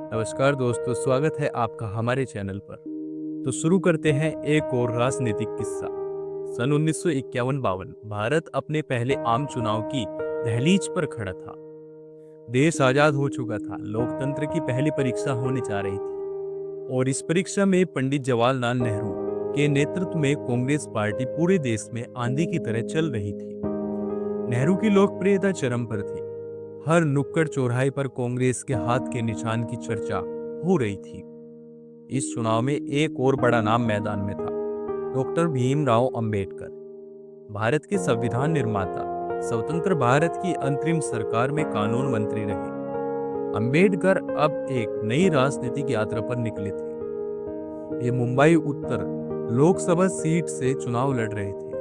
नमस्कार दोस्तों, स्वागत है आपका हमारे चैनल पर। तो शुरू करते हैं एक और राजनीतिक किस्सा। सन 1951-52 भारत अपने पहले आम चुनाव की दहलीज पर खड़ा था। देश आजाद हो चुका था, लोकतंत्र की पहली परीक्षा होने जा रही थी और इस परीक्षा में पंडित जवाहरलाल नेहरू के नेतृत्व में कांग्रेस पार्टी पूरे देश में आंधी की तरह चल रही थी। नेहरू की लोकप्रियता चरम पर थी। हर नुक्कड़ चौराहे पर कांग्रेस के हाथ के निशान की चर्चा हो रही थी। इस चुनाव में एक और बड़ा नाम मैदान में था, डॉक्टर भीमराव अंबेडकर। भारत के संविधान निर्माता, स्वतंत्र भारत की अंतरिम सरकार में कानून मंत्री रहे। अंबेडकर अब एक नई राजनीतिक यात्रा पर निकले थे। ये मुंबई उत्तर लोकसभा सीट से चुनाव लड़ रहे थे,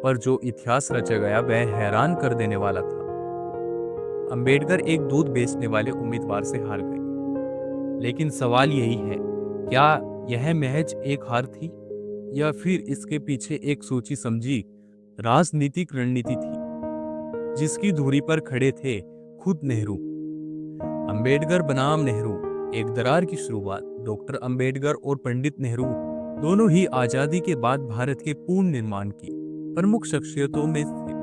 पर जो इतिहास रचा गया वह हैरान कर देने वाला था। अंबेडकर एक दूध बेचने वाले उम्मीदवार से हार गए। लेकिन सवाल यही है, क्या यह महज एक हार थी या फिर इसके पीछे एक सोची समझी राजनीतिक रणनीति थी जिसकी धुरी पर खड़े थे खुद नेहरू। अंबेडकर बनाम नेहरू, एक दरार की शुरुआत। डॉक्टर अंबेडकर और पंडित नेहरू दोनों ही आजादी के बाद भारत के पूर्ण निर्माण की प्रमुख शख्सियतों में थे,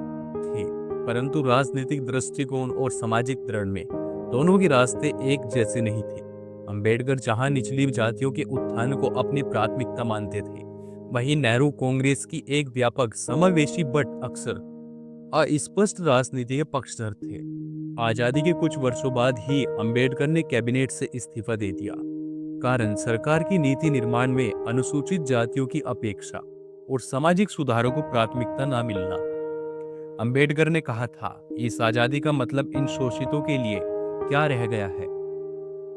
परंतु राजनीतिक दृष्टिकोण और सामाजिक दृढ़ में दोनों के रास्ते एक जैसे नहीं थे। अंबेडकर जहां निचली जातियों के उत्थान को अपनी प्राथमिकता मानते थे, वहीं नेहरू कांग्रेस की एक व्यापक समावेशी बट अक्सर अस्पष्ट राजनीति के पक्षधर थे। आजादी के कुछ वर्षों बाद ही अंबेडकर ने कैबिनेट से इस्तीफा दे दिया। कारण सरकार की नीति निर्माण में अनुसूचित जातियों की अपेक्षा और सामाजिक सुधारों को प्राथमिकता न मिलना। अंबेडकर ने कहा था, इस आजादी का मतलब इन शोषितों के लिए क्या रह गया है?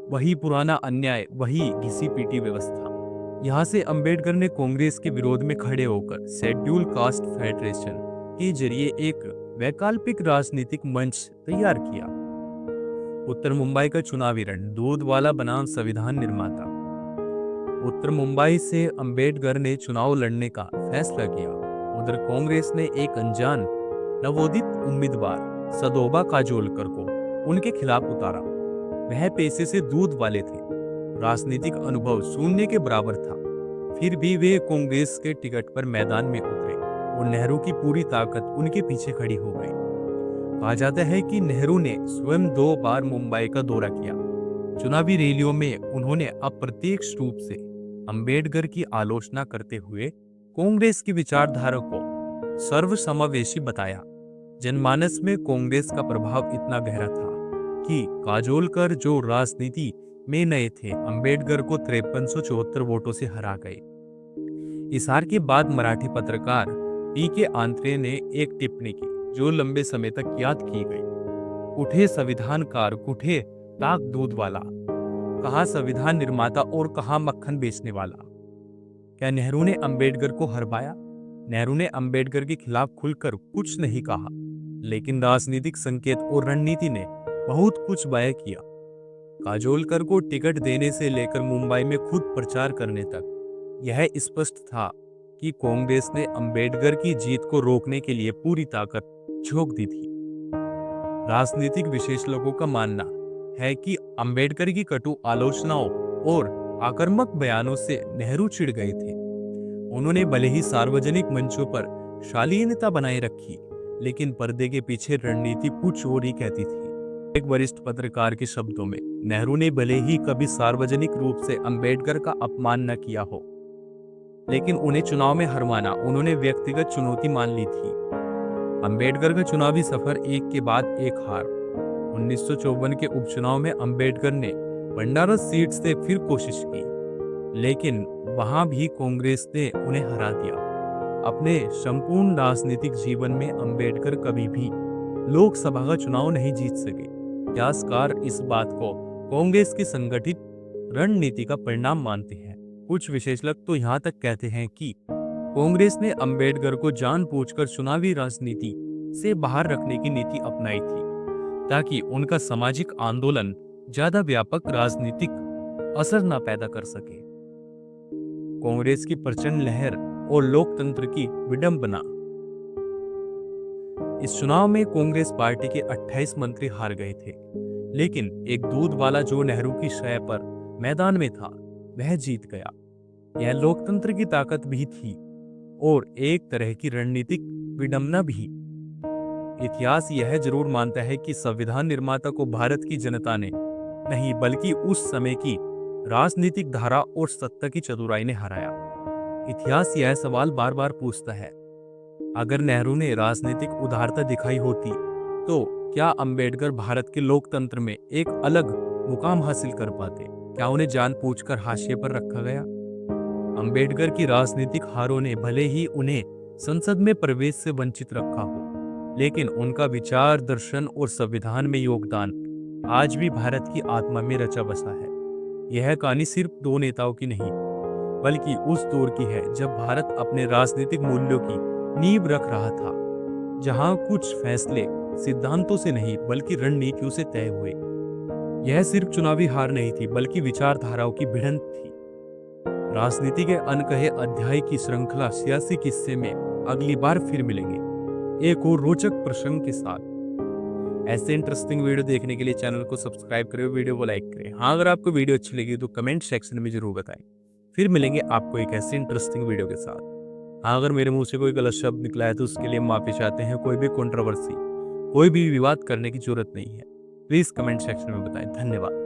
वही पुराना अन्याय, वही घिसी पीटी व्यवस्था। यहाँ से अंबेडकर ने कांग्रेस के विरोध में खड़े होकर शेड्यूल कास्ट फेडरेशन के जरिए एक वैकल्पिक राजनीतिक मंच तैयार किया। उत्तर मुंबई का चुनावी रण, दूध वाला बनाम संविधान निर्माता। उत्तर मुंबई से अंबेडकर ने चुनाव लड़ने का फैसला किया। उधर कांग्रेस ने एक अनजान नवोदित उम्मीदवार सदोबा काजोलकर को उनके खिलाफ उतारा। वह पेशे से दूध वाले थे, राजनीतिक अनुभव शून्य के बराबर था। फिर भी वे कांग्रेस के टिकट पर मैदान में उतरे और नेहरू की पूरी ताकत उनके पीछे खड़ी हो गई। कहा जाता है कि नेहरू ने स्वयं 2 बार मुंबई का दौरा किया। चुनावी रैलियों में उन्होंने अप्रत्यक्ष रूप से अंबेडकर की आलोचना करते हुए कांग्रेस की विचारधारा को सर्वसमावेशी बताया। जनमानस में कांग्रेस का प्रभाव इतना गहरा था कि काजोलकर, जो राजनीति में नए थे, अंबेडकर को 5374 वोटों से हरा गए। इस हार के बाद मराठी पत्रकार पी.के. आंत्रे ने एक टिप्पणी की जो लंबे समय तक याद की गई। उठे संविधानकार, कुठे ताक दूध वाला। कहा संविधान निर्माता और कहा मक्खन बेचने वाला। क्या नेहरू ने अंबेडकर को हरवाया? नेहरू ने अंबेडकर के खिलाफ खुलकर कुछ नहीं कहा, लेकिन राजनीतिक संकेत और रणनीति ने बहुत कुछ बयां किया। काजोलकर को टिकट देने से लेकर मुंबई में खुद प्रचार करने तक यह स्पष्ट था कि कांग्रेस ने अंबेडकर की जीत को रोकने के लिए पूरी ताकत झोंक दी थी। राजनीतिक विशेषज्ञों का मानना है कि अंबेडकर की कटु आलोचनाओं और आक्रामक बयानों से नेहरू चिढ़ गए थे। उन्होंने भले ही सार्वजनिक मंचों पर शालीनता बनाए रखी, लेकिन पर्दे के पीछे रणनीति कुछ और ही कहती थी। एक वरिष्ठ पत्रकार के शब्दों में, नेहरू ने भले ही कभी सार्वजनिक रूप से अंबेडकर का अपमान न किया हो, लेकिन उन्हें चुनाव में हरवाना उन्होंने व्यक्तिगत चुनौती मान ली थी। अंबेडकर का चुनावी सफर एक के बाद एक हार। 1954 के उपचुनाव में अंबेडकर ने बनारस सीट से फिर कोशिश की, लेकिन वहां भी कांग्रेस ने उन्हें हरा दिया। अपने संपूर्ण राजनीतिक जीवन में अंबेडकर कभी भी लोकसभा का चुनाव नहीं जीत सके। इतिहासकार इस बात को कांग्रेस की संगठित रणनीति का परिणाम मानते हैं। कुछ विशेषज्ञ तो यहाँ तक कहते हैं कि कांग्रेस ने अंबेडकर को जानबूझकर चुनावी राजनीति से बाहर रखने की नीति अपनाई थी, ताकि उनका सामाजिक आंदोलन ज्यादा व्यापक राजनीतिक असर न पैदा कर सके। कांग्रेस की प्रचंड लहर और लोकतंत्र की विडंबना। इस चुनाव में कांग्रेस पार्टी के 28 मंत्री हार गए थे, लेकिन एक दूध वाला जो नेहरू की शय पर मैदान में था वह जीत गया। यह लोकतंत्र की ताकत भी थी और एक तरह की रणनीतिक विडंबना भी। इतिहास यह जरूर मानता है कि संविधान निर्माता को भारत की जनता ने नहीं बल्कि उस समय की राजनीतिक धारा और सत्ता की चतुराई ने हराया। इतिहास यह सवाल बार बार पूछता है, अगर नेहरू ने राजनीतिक उदारता दिखाई होती तो क्या अंबेडकर भारत के लोकतंत्र में एक अलग मुकाम हासिल कर पाते? क्या उन्हें जानबूझकर हाशिए पर रखा गया? अंबेडकर की राजनीतिक हारों ने भले ही उन्हें संसद में प्रवेश से वंचित रखा हो, लेकिन उनका विचार, दर्शन और संविधान में योगदान आज भी भारत की आत्मा में रचा बसा है। यह कहानी सिर्फ दो नेताओं की नहीं, बल्कि उस दौर की है जब भारत अपने राजनीतिक मूल्यों की नींव रख रहा था, जहां कुछ फैसले सिद्धांतों से नहीं बल्कि रणनीतियों से तय हुए। यह सिर्फ चुनावी हार नहीं थी, बल्कि विचारधाराओं की भिड़ंत थी। राजनीति के अनकहे अध्याय की श्रृंखला सियासी किस्से में अगली बार फिर मिलेंगे एक और रोचक प्रसंग के साथ। ऐसे इंटरेस्टिंग वीडियो देखने के लिए चैनल को सब्सक्राइब करें, वीडियो को लाइक करें। हाँ, अगर आपको वीडियो अच्छी लगी तो कमेंट सेक्शन में जरूर बताएं। फिर मिलेंगे आपको एक ऐसे इंटरेस्टिंग वीडियो के साथ। हाँ, अगर मेरे मुंह से कोई गलत शब्द निकला है तो उसके लिए माफी चाहते हैं। कोई भी कंट्रोवर्सी, कोई भी विवाद करने की जरूरत नहीं है। प्लीज कमेंट सेक्शन में बताएं। धन्यवाद।